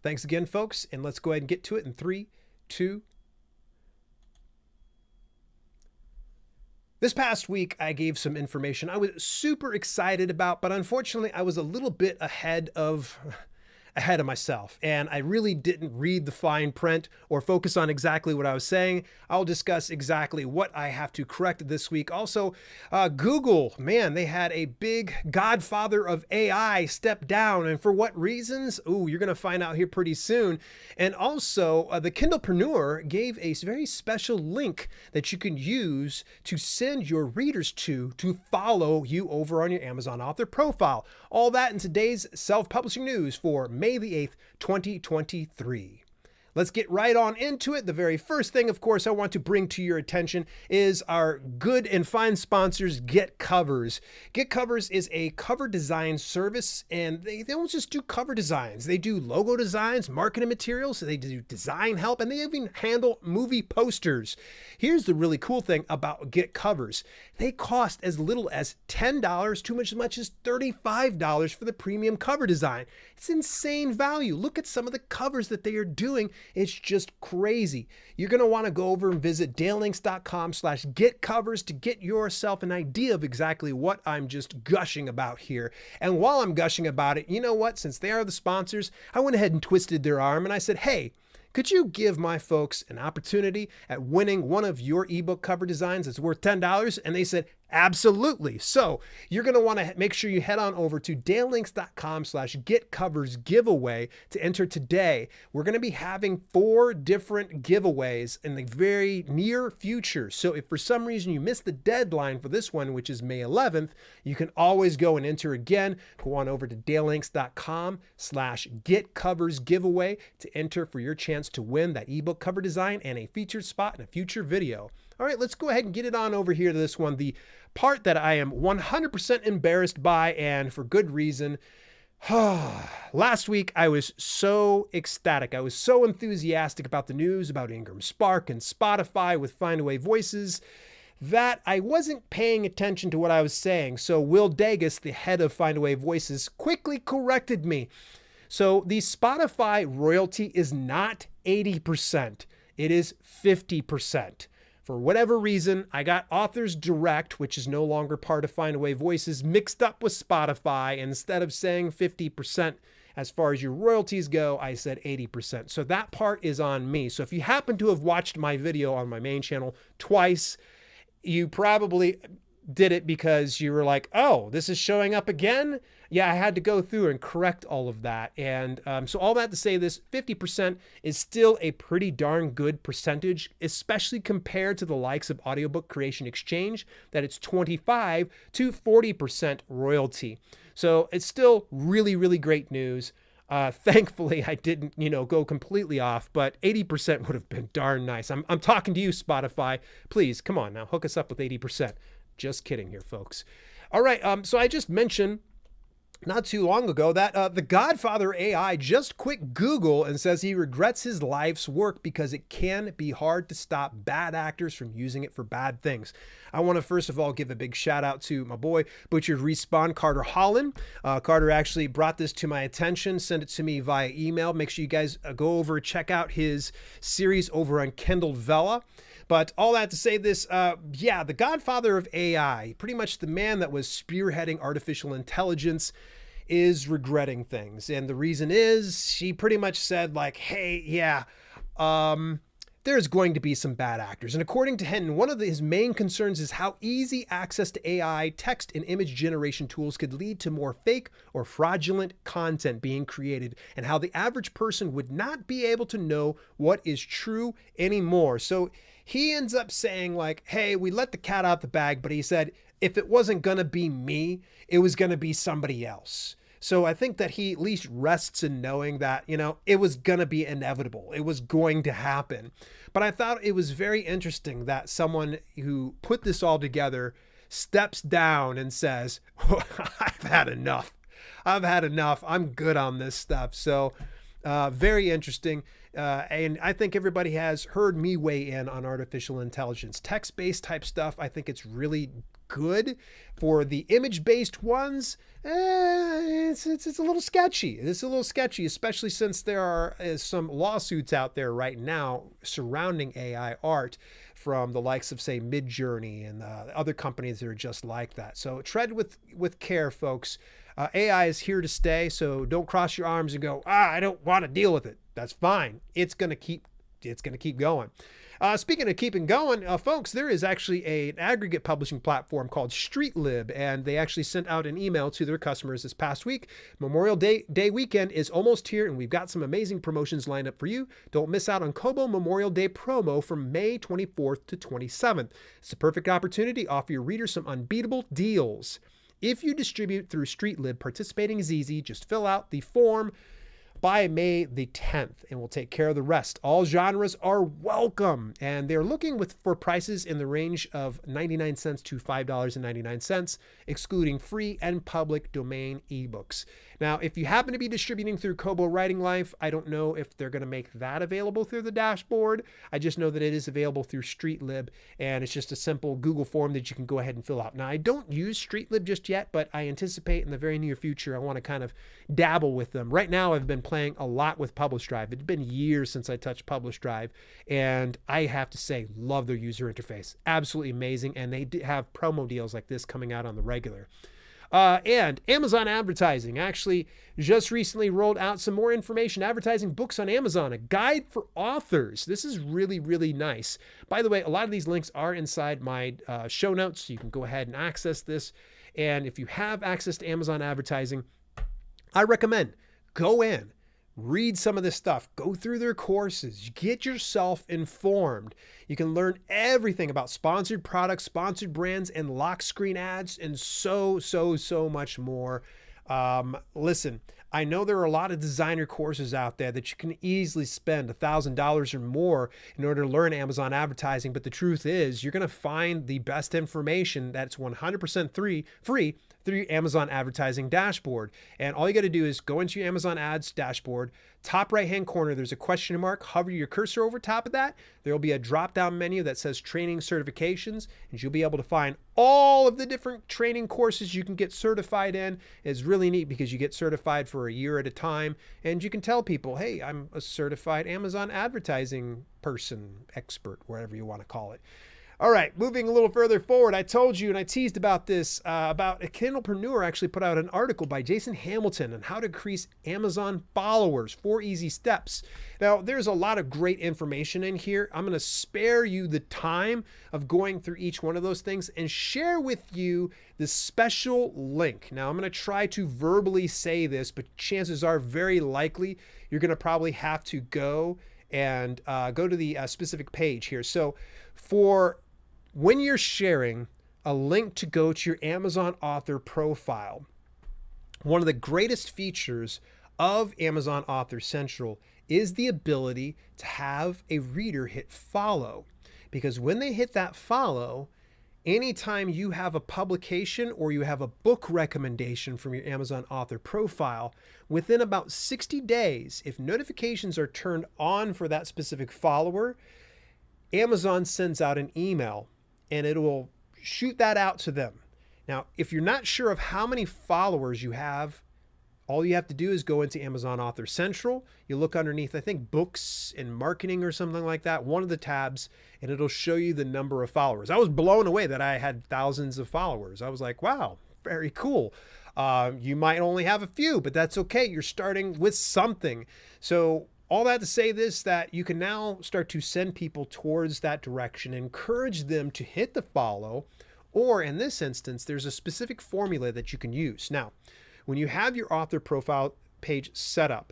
Thanks again, folks, and let's go ahead and get to it in 3, 2. This past week, I gave some information I was super excited about, but unfortunately, I was a little bit ahead of myself, and I really didn't read the fine print or focus on exactly what I was saying. I'll discuss exactly what I have to correct this week. Also, Google, man, they had a big Godfather of AI step down, and for what reasons? Ooh, you're going to find out here pretty soon. And also, the Kindlepreneur gave a very special link that you can use to send your readers to follow you over on your Amazon author profile. All that in today's self-publishing news for May the 8th, 2023. Let's get right on into it. The very first thing, of course, I want to bring to your attention is our good and fine sponsors, Get Covers. Get Covers is a cover design service, and they don't just do cover designs. They do logo designs, marketing materials, they do design help, and they even handle movie posters. Here's the really cool thing about Get Covers. They cost as little as $10 to as much as $35 for the premium cover design. It's insane value. Look at some of the covers that they are doing. It's just crazy. You're going to want to go over and visit dalelinks.com/getcovers to get yourself an idea of exactly what I'm just gushing about here. And while I'm gushing about it, you know what? Since they are the sponsors, I went ahead and twisted their arm and I said, hey, could you give my folks an opportunity at winning one of your ebook cover designs that's worth $10? And they said, absolutely. So you're going to want to make sure you head on over to dalelinks.com/getcovers giveaway to enter today. We're going to be having 4 different giveaways in the very near future. So if for some reason you missed the deadline for this one, which is May 11th, you can always go and enter again. Go on over to dalelinks.com/getcovers giveaway to enter for your chance to win that ebook cover design and a featured spot in a future video. All right, let's go ahead and get it on over here to this one. The part that I am 100% embarrassed by, and for good reason. Last week, I was so ecstatic. I was so enthusiastic about the news about Ingram Spark and Spotify with Findaway Voices that I wasn't paying attention to what I was saying. So Will Dagus, the head of Findaway Voices, quickly corrected me. So the Spotify royalty is not 80%. It is 50%. For whatever reason, I got Authors Direct, which is no longer part of Findaway Voices, mixed up with Spotify. And instead of saying 50% as far as your royalties go, I said 80%. So that part is on me. So if you happen to have watched my video on my main channel twice, you probably did it because you were like, oh, this is showing up again? Yeah, I had to go through and correct all of that. And so all that to say this, 50% is still a pretty darn good percentage, especially compared to the likes of Audiobook Creation Exchange, that it's 25 to 40% royalty. So it's still really, really great news. Thankfully, I didn't, go completely off, but 80% would have been darn nice. I'm talking to you, Spotify. Please, come on now, hook us up with 80%. Just kidding here, folks. All right, so I just mentioned not too long ago that the Godfather AI just quit Google and says he regrets his life's work because it can be hard to stop bad actors from using it for bad things. I want to first of all give a big shout out to my boy Butchered Respawn, Carter Holland. Carter actually brought this to my attention, sent it to me via email. Make sure you guys go over and check out his series over on Kindle Vella. But all that to say this, the Godfather of AI, pretty much the man that was spearheading artificial intelligence, is regretting things. And the reason is he pretty much said like, hey, there's going to be some bad actors. And according to Hinton, one of his main concerns is how easy access to AI text and image generation tools could lead to more fake or fraudulent content being created, and how the average person would not be able to know what is true anymore. So he ends up saying like, hey, we let the cat out the bag, but he said, if it wasn't going to be me, it was going to be somebody else. So I think that he at least rests in knowing that, it was going to be inevitable. It was going to happen. But I thought it was very interesting that someone who put this all together steps down and says, I've had enough. I'm good on this stuff. So very interesting. And I think everybody has heard me weigh in on artificial intelligence, text-based type stuff. I think it's really good. For the image-based ones, it's a little sketchy. It's a little sketchy, especially since there are some lawsuits out there right now surrounding AI art from the likes of, say, Midjourney and other companies that are just like that. So tread with care, folks. AI is here to stay, so don't cross your arms and go, I don't want to deal with it. That's fine. It's going to keep going. Speaking of keeping going, folks, there is actually an aggregate publishing platform called Streetlib, and they actually sent out an email to their customers this past week. Memorial Day weekend is almost here, and we've got some amazing promotions lined up for you. Don't miss out on Kobo Memorial Day promo from May 24th to 27th. It's a perfect opportunity to offer your readers some unbeatable deals. If you distribute through Streetlib, participating is easy. Just fill out the form by May the 10th, and we'll take care of the rest. All genres are welcome, and they're looking for prices in the range of 99 cents to $5.99, excluding free and public domain ebooks. Now, if you happen to be distributing through Kobo Writing Life, I don't know if they're going to make that available through the dashboard. I just know that it is available through Streetlib, and it's just a simple Google form that you can go ahead and fill out. Now, I don't use Streetlib just yet, but I anticipate in the very near future I want to kind of dabble with them. Right now, I've been playing a lot with Publish Drive. It's been years since I touched Publish Drive, and I have to say, love their user interface. Absolutely amazing, and they have promo deals like this coming out on the regular. And Amazon advertising actually just recently rolled out some more information advertising books on Amazon, a guide for authors. This is really, really nice. By the way, a lot of these links are inside my show notes, so you can go ahead and access this. And if you have access to Amazon advertising, I recommend go in, read some of this stuff, go through their courses, get yourself informed. You can learn everything about sponsored products, sponsored brands, and lock screen ads, and so much more. Listen, I know there are a lot of designer courses out there that you can easily spend $1,000 or more in order to learn Amazon advertising, but the truth is you're going to find the best information that's 100% free through your Amazon advertising dashboard. And all you got to do is go into your Amazon ads dashboard, top right hand corner, there's a question mark, hover your cursor over top of that. There'll be a drop down menu that says training certifications, and you'll be able to find all of the different training courses you can get certified in. It's really neat because you get certified for a year at a time, and you can tell people, hey, I'm a certified Amazon advertising person, expert, whatever you want to call it. All right, moving a little further forward, I told you and I teased about this, about a Kindlepreneur actually put out an article by Jason Hamilton on how to increase Amazon followers, 4 easy steps. Now, there's a lot of great information in here. I'm going to spare you the time of going through each one of those things and share with you the special link. Now, I'm going to try to verbally say this, but chances are very likely you're going to probably have to go and go to the specific page here. So for when you're sharing a link to go to your Amazon author profile, one of the greatest features of Amazon Author Central is the ability to have a reader hit follow. Because when they hit that follow, anytime you have a publication or you have a book recommendation from your Amazon author profile, within about 60 days, if notifications are turned on for that specific follower, Amazon sends out an email and it will shoot that out to them. Now, if you're not sure of how many followers you have, all you have to do is go into Amazon Author Central. You look underneath, I think, books and marketing or something like that, one of the tabs, and it'll show you the number of followers. I was blown away that I had thousands of followers. I was like, wow, very cool. You might only have a few, but that's okay. You're starting with something. So all that to say this, that you can now start to send people towards that direction, encourage them to hit the follow, or in this instance, there's a specific formula that you can use. Now, when you have your author profile page set up,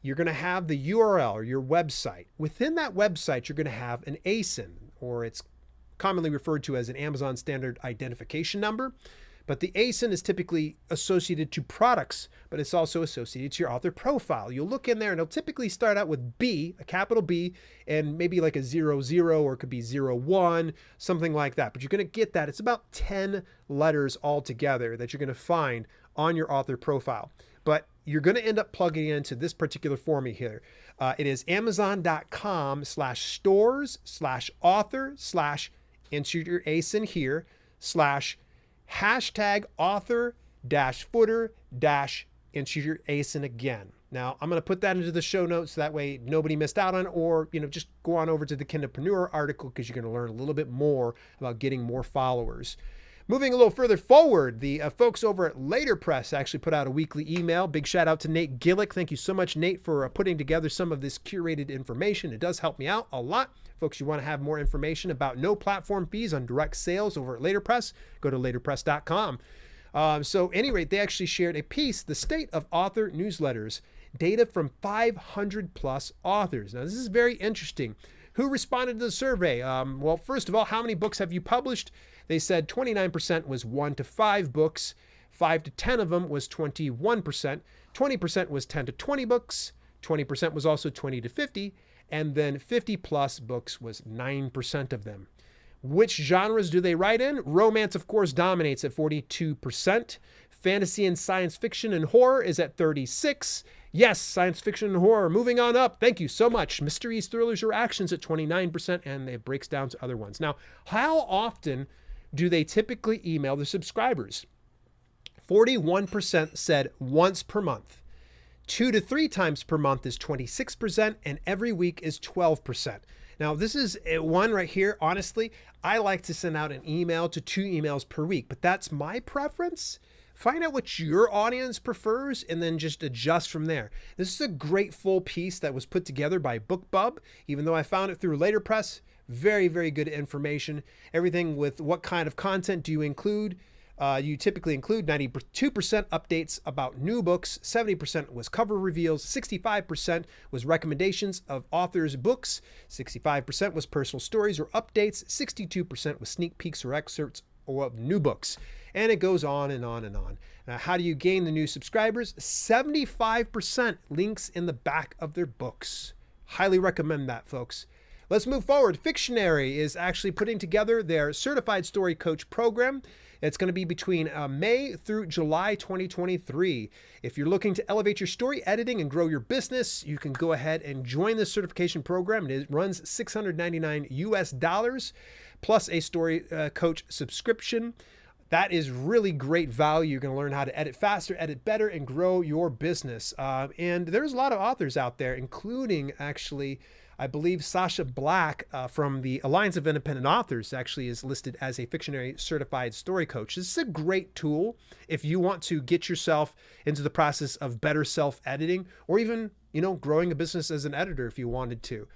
you're going to have the URL or your website. Within that website, you're going to have an ASIN, or it's commonly referred to as an Amazon Standard Identification Number. But the ASIN is typically associated to products, but it's also associated to your author profile. You'll look in there and it'll typically start out with B, a capital B, and maybe like a 00, or it could be 01, something like that. But you're going to get that. It's about 10 letters altogether that you're going to find on your author profile. But you're going to end up plugging into this particular formula here. It is amazon.com/stores/author/ enter your ASIN here, hashtag author dash footer dash into your ASIN again. Now, I'm going to put that into the show notes so that way nobody missed out on it, or, just go on over to the Kindlepreneur article because you're going to learn a little bit more about getting more followers. Moving a little further forward, the folks over at Later Press actually put out a weekly email. Big shout out to Nate Gillick. Thank you so much, Nate, for putting together some of this curated information. It does help me out a lot. Folks, you want to have more information about no platform fees on direct sales over at Later Press, go to laterpress.com. So at any rate, they actually shared a piece, The State of Author Newsletters, data from 500 plus authors. Now, this is very interesting. Who responded to the survey? Well, first of all, how many books have you published? They said 29% was 1 to 5 books, 5 to 10 of them was 21%, 20% was 10 to 20 books, 20% was also 20 to 50, and then 50 plus books was 9% of them. Which genres do they write in? Romance, of course, dominates at 42%. Fantasy and science fiction and horror is at 36%. Yes, science fiction and horror moving on up. Thank you so much. Mysteries, thrillers, or actions at 29%, and it breaks down to other ones. Now, how often do they typically email their subscribers? 41% said once per month. 2 to 3 times per month is 26%, and every week is 12%. Now, this is one right here. Honestly, I like to send out an email to 2 emails per week, but that's my preference. Find out what your audience prefers and then just adjust from there. This is a great full piece that was put together by BookBub, even though I found it through Later Press. Very, very good information. Everything with what kind of content do you include? You typically include 92% updates about new books, 70% was cover reveals, 65% was recommendations of authors' books, 65% was personal stories or updates, 62% was sneak peeks or excerpts of new books. And it goes on and on and on. Now, how do you gain the new subscribers? 75% links in the back of their books. Highly recommend that, folks. Let's move forward. Fictionary is actually putting together their Certified Story Coach program. It's going to be between May through July 2023. If you're looking to elevate your story editing and grow your business, you can go ahead and join this certification program. It runs $699 US plus a story coach subscription. That is really great value. You're going to learn how to edit faster, edit better, and grow your business. And there's a lot of authors out there, including actually, I believe Sasha Black from the Alliance of Independent Authors actually is listed as a Fictionary certified story coach. This is a great tool if you want to get yourself into the process of better self-editing, or even, growing a business as an editor if you wanted to.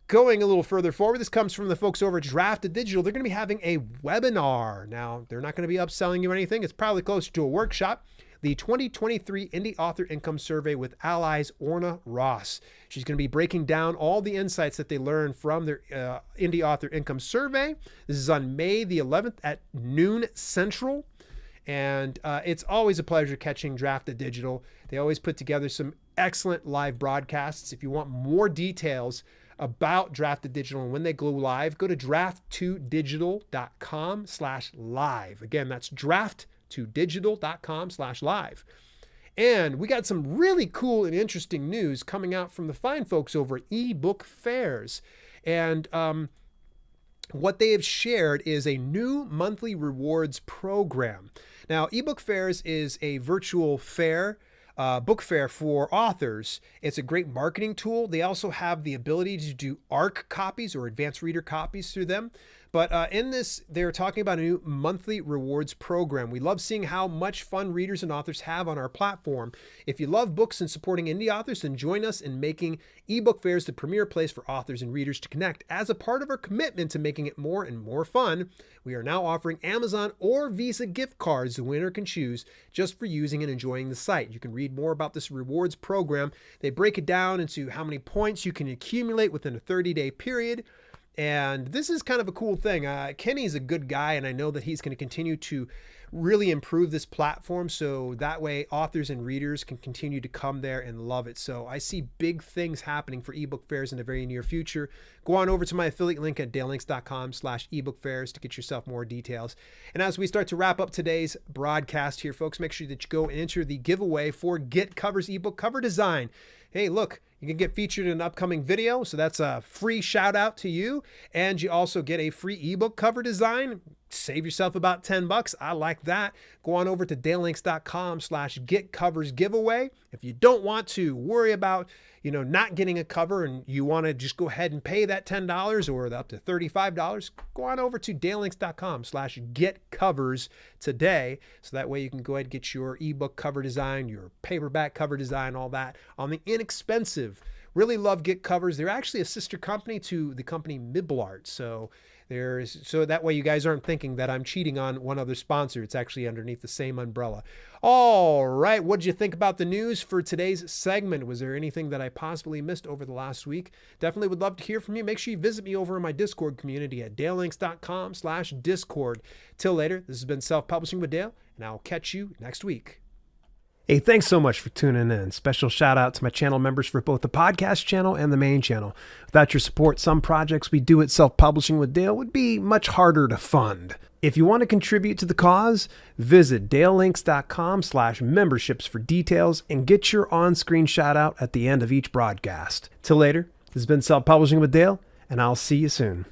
Going a little further forward, this comes from the folks over at Drafted Digital. They're going to be having a webinar. Now, they're not going to be upselling you anything. It's probably closer to a workshop. The 2023 Indie Author Income Survey with Ally's Orna Ross. She's going to be breaking down all the insights that they learned from their Indie Author Income Survey. This is on May the 11th at noon Central. And it's always a pleasure catching Drafted Digital. They always put together some excellent live broadcasts. If you want more details about Drafted Digital and when they go live, go to draft2digital.com/live. Again, that's draft2digital.com/live. And we got some really cool and interesting news coming out from the fine folks over at Ebook Fairs. And what they have shared is a new monthly rewards program. Now, Ebook Fairs is a virtual fair, book fair for authors. It's a great marketing tool. They also have the ability to do ARC copies or advanced reader copies through them. But in this, they're talking about a new monthly rewards program. We love seeing how much fun readers and authors have on our platform. If you love books and supporting indie authors, then join us in making Ebook Fairs the premier place for authors and readers to connect. As a part of our commitment to making it more and more fun, we are now offering Amazon or Visa gift cards the winner can choose just for using and enjoying the site. You can read more about this rewards program. They break it down into how many points you can accumulate within a 30-day period. And this is kind of a cool thing. Kenny's a good guy, and I know that he's going to continue to really improve this platform so that way authors and readers can continue to come there and love it. So I see big things happening for ebook fairs in the very near future. Go on over to my affiliate link at dalelinks.com/ebookfairs to get yourself more details. And as we start to wrap up today's broadcast here, folks, make sure that you go and enter the giveaway for Get Covers ebook cover design. Hey, look, you can get featured in an upcoming video, so that's a free shout out to you. And you also get a free ebook cover design. save yourself about $10. I like that. Go on over to dalelinks.com/getcoversgiveaway. If you don't want to worry about, not getting a cover and you want to just go ahead and pay that $10 or up to $35, go on over to dalelinks.com/getcovers today. So that way you can go ahead and get your ebook cover design, your paperback cover design, all that on the inexpensive. Really love Get Covers. They're actually a sister company to the company Miblart. So that way you guys aren't thinking that I'm cheating on one other sponsor. It's actually underneath the same umbrella. All right. What did you think about the news for today's segment? Was there anything that I possibly missed over the last week? Definitely would love to hear from you. Make sure you visit me over in my Discord community at dalelinks.com/discord. Till later, this has been Self-Publishing with Dale, and I'll catch you next week. Hey, thanks so much for tuning in. Special shout out to my channel members for both the podcast channel and the main channel. Without your support, some projects we do at Self-Publishing with Dale would be much harder to fund. If you want to contribute to the cause, visit dalelinks.com/memberships for details and get your on-screen shout out at the end of each broadcast. Till later, this has been Self-Publishing with Dale, and I'll see you soon.